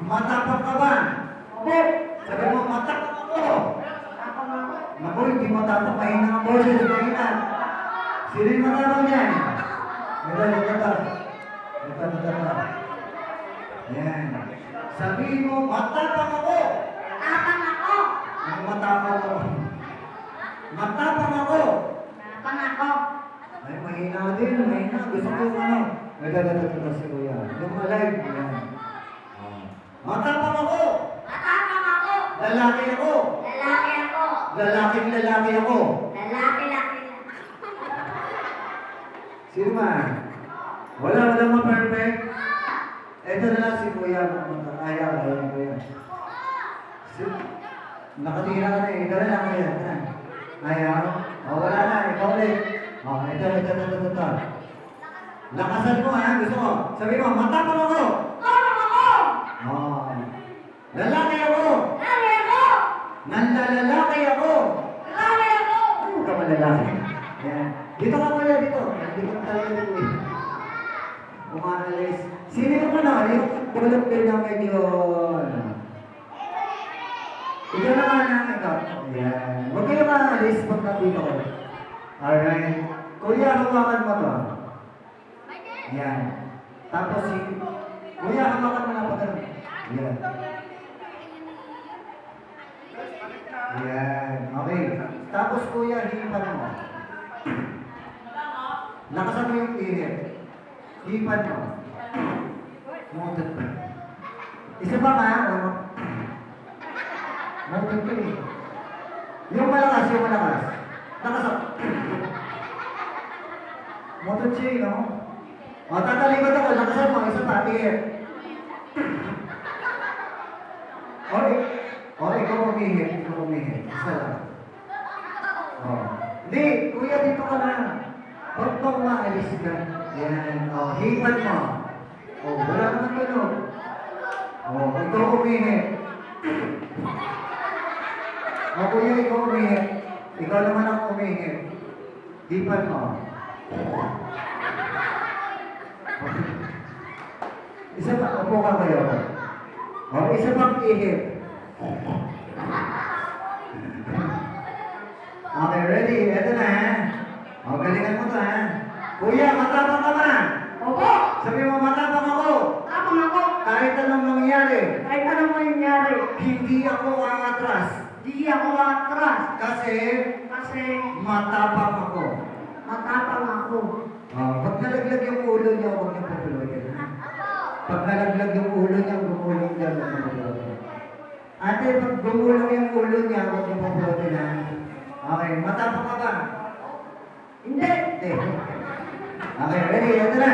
Matapang ka ba? Opo. Sabi mo, matapang ako. Matapang ako. Naku, hindi matapang. Mahina ang boses. Mahina. Sino yung matapang niyan? Ito. Yan. Sabihin mo, matapang ako. Matapang ako. Ano matapang ako? Matapang ako. Matapang ako. Ay, mahina din. Mahina. Gusto ko yung ano. Ito si Kuya. Yung alive. Yan. Matapang ako. Matapang ako. Lalaki ako. Lalaki ako. Lalaking lalaki ako. Lalaki. Sino man? Wala ma-perfect. Ito na lang si Kuya. Ayaw ni Kuya. Nakatira ka na eh. Ito na lang Kuya. Ayaw. Wala na. Ikaw ulit. Ito. Lakasan mo ha. Gusto mo. Sabi mo, matapang ako. Matapang ako. Lalaki ako. Lalaki ako. Nanlalalaki ako. Lalaki ako. Huwag ka malalaki. Yan. Dito ka Kuya, dito. Dito ka talaga dito eh. Umaalis. Sino yung ano? Yung bulok din ng medyo ano? Ikaw naman ang ikaw. Yan. Huwag kayo maalis pag nandito ko. Alright. Kuya, hawakan mo to. Yan. Tapos si... Kuya, hawakan mo na pa ganun. Yan. Yan. Okay. Tapos kuya, hipan mo. Lakasan mo yung ihip. Hipan mo. Mutot pa. Isa pa nga, ano? Mutot ka eh. Yung malakas. Lakasan. Mutot siya eh, no? Tatalikod ako. Lakasan mo. Isa pa, ihip. Ikaw umihip. Isa lang. Hindi, kuya, dito ka na. Huwag kang maalis ka. Yan. Hipan mo. Wala naman tulog. Ikaw umihip. Kuya, ikaw umihip. Ikaw naman ang umihip. Hipan mo. Isa pa, upo ka kayo. Isa pang ihip. Okay, ready? Ito na ha. Galingan mo to ha. Kuya, matapang ka ba? Opo. Sabi mo, matapang ako. Matapang ako. Kahit anong mangyari, Kahit anong mangyari. hindi ako atras. Di ako atras. Kasi Kasi matapang ako. matapang ako. Pag nalaglag yung ulo niya, huwag niyo pupulutin. Pag nalaglag yung ulo niya, gumulong niya, huwag niyo pupulutin. Ate, pag gumulong yung ulo niya, huwag niyo pupulutin ha. Okay, matapang ka ba? Hindi. Okay, ready? Ito na.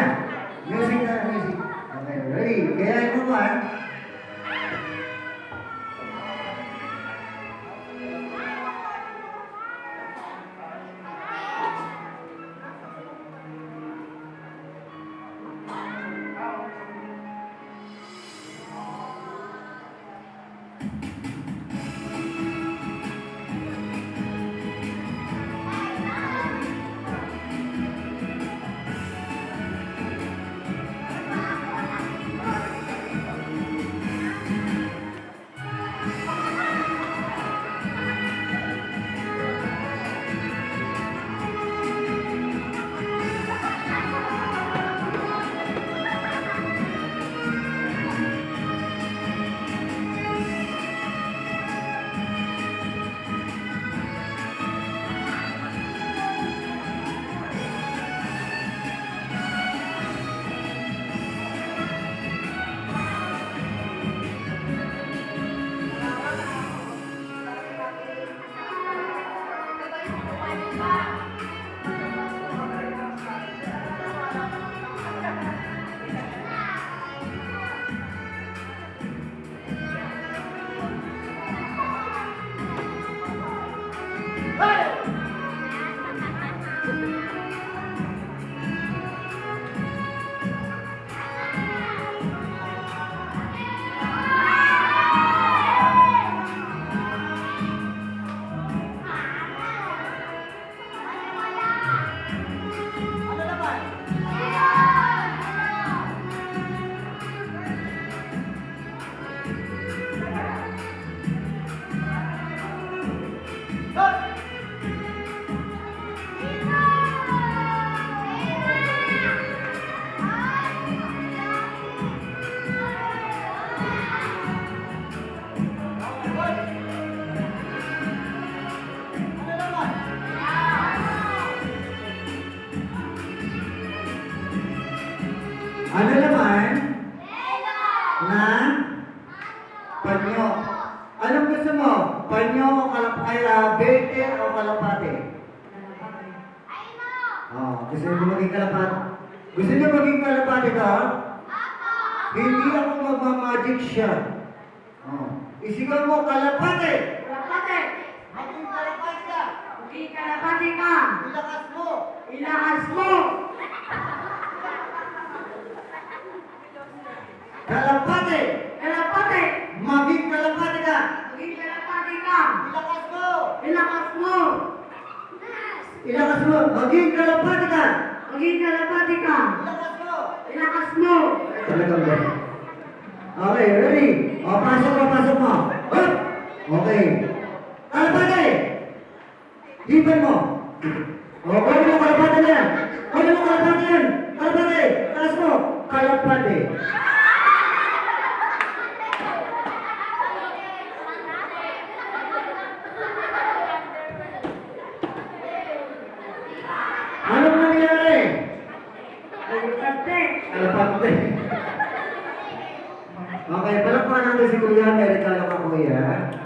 Music. Okay, ready? Gayahin mo ba? Na? Panyo. Anong gusto mo? Panyo o kalapate? Bete o kalapate? Oh, gusto niyo maging kalapate? Gusto niyo maging kalapate ka? Hindi ako magmamagic siya. Oh. Isigaw mo, kalapate! Kalapate. Maging kalapate ka! Maging kalapate ka. Ilakas mo! Ilakas mo. Kalapate! Kalapate. Maging kalapate ka! Maging kalapate ka. Ilakas mo! Ilakas mo. Ilakas mo! Maging kalapate ka! Maging kalapate ka. Ilakas mo! Ilakas mo. Talagang ba? Okay, ready? O, pasok mo, pasok mo. Hup! Okay. Kalapate! Hipan mo. O, kunin mo kalapate na yan. Kunin mo kalapate yan. Kalapate! Taas mo. Kalapate. Anong nangyari? Kalapate. Kalapate. Okay, palakpakan natin si Kuya. May regalo ka, Kuya.